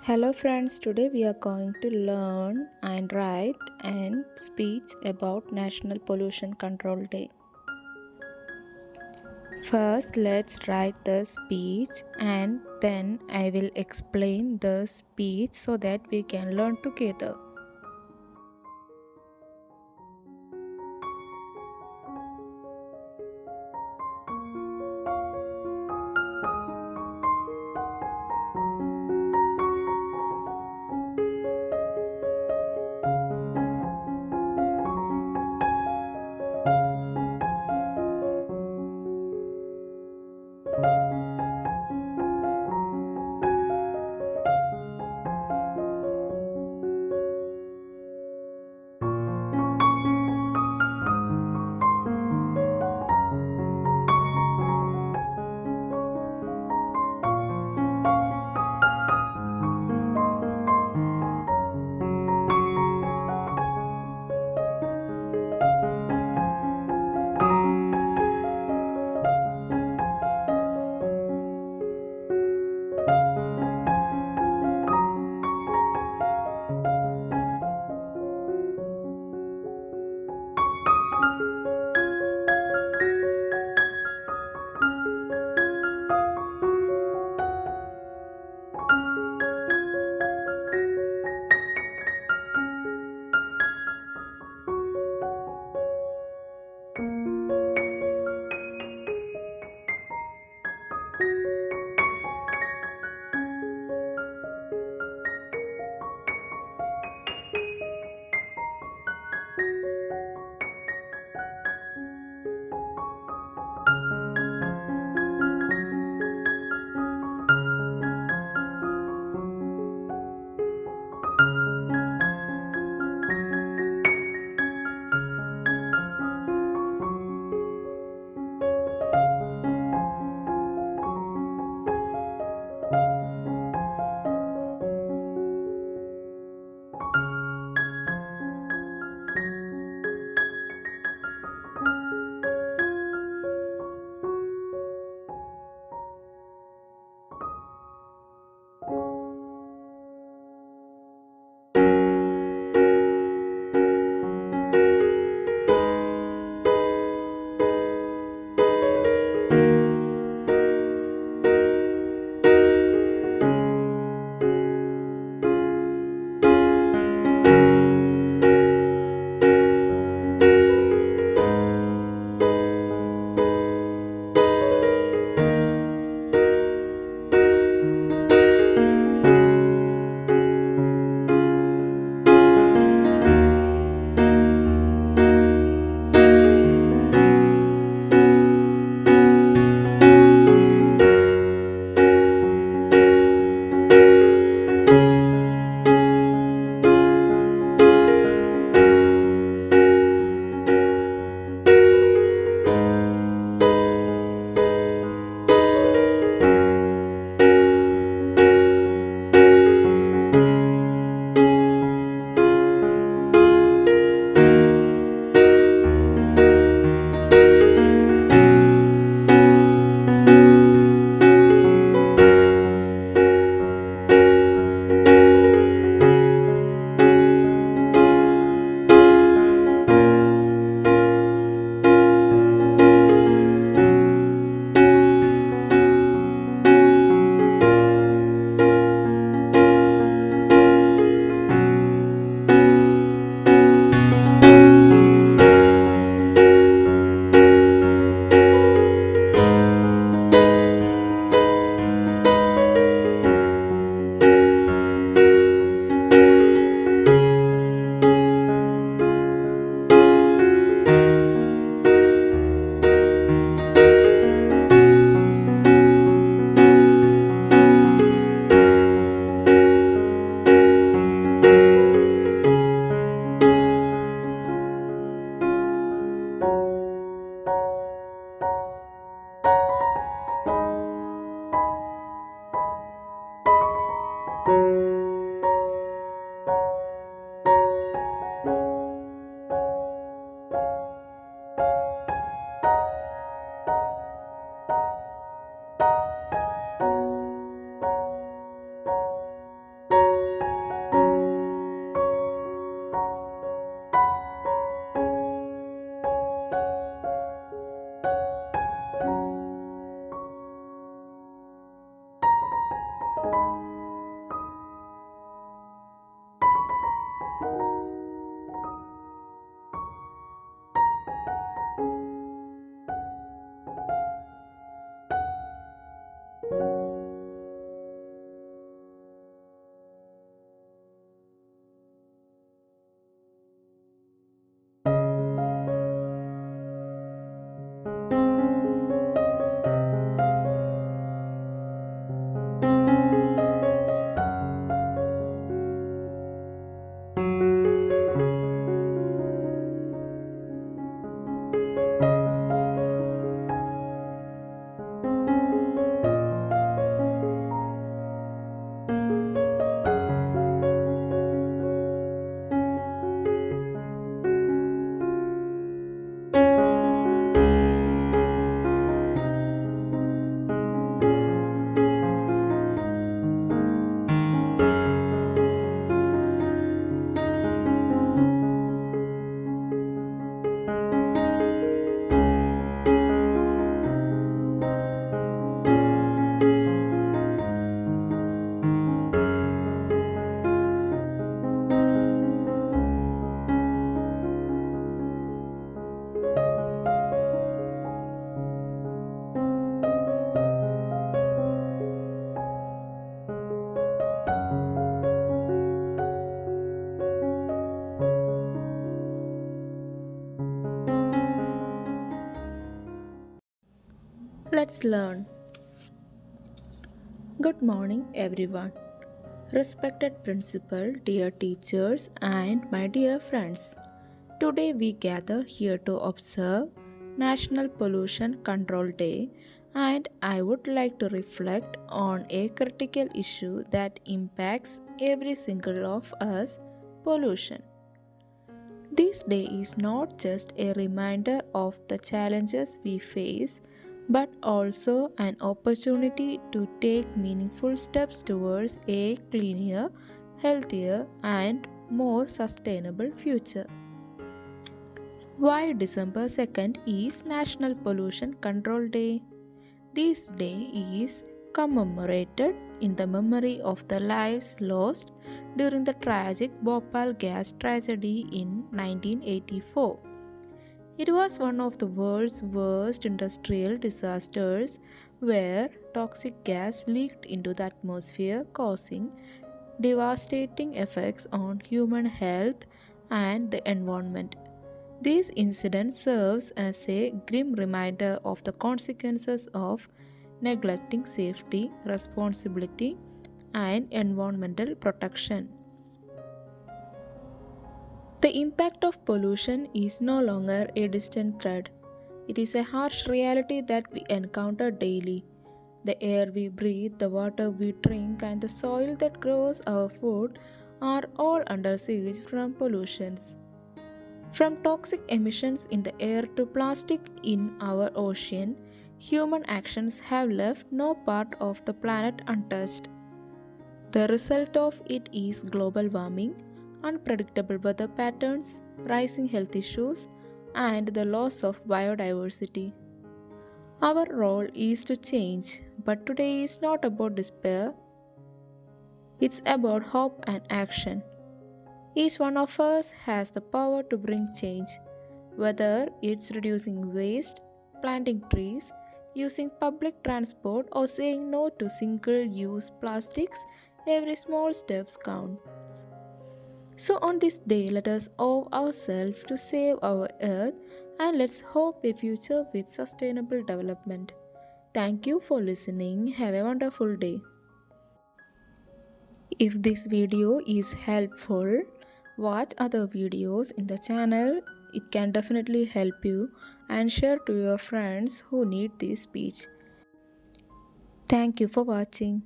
Hello friends, today we are going to learn and write and speech about National Pollution Control Day. First, let's write the speech and then I will explain the speech so that we can learn together. Let's learn. Good morning, everyone. Respected principal, dear teachers, and my dear friends. Today we gather here to observe National Pollution Control Day, and I would like to reflect on a critical issue that impacts every single of us: pollution. This day is not just a reminder of the challenges we face, but also an opportunity to take meaningful steps towards a cleaner, healthier, and more sustainable future. Why December 2nd is National Pollution Control Day? This day is commemorated in the memory of the lives lost during the tragic Bhopal gas tragedy in 1984. It was one of the world's worst industrial disasters where toxic gas leaked into the atmosphere, causing devastating effects on human health and the environment. This incident serves as a grim reminder of the consequences of neglecting safety, responsibility, and environmental protection. The impact of pollution is no longer a distant threat. It is a harsh reality that we encounter daily. The air we breathe, the water we drink, and the soil that grows our food are all under siege from pollutions. From toxic emissions in the air to plastic in our ocean, human actions have left no part of the planet untouched. The result of it is global warming, unpredictable weather patterns, rising health issues, and the loss of biodiversity. Our role is to change, but today is not about despair, it's about hope and action. Each one of us has the power to bring change, whether it's reducing waste, planting trees, using public transport, or saying no to single use plastics. Every small step counts. So, on this day, let us owe ourselves to save our earth and let's hope a future with sustainable development. Thank you for listening. Have a wonderful day. If this video is helpful, watch other videos in the channel. It can definitely help you, and share to your friends who need this speech. Thank you for watching.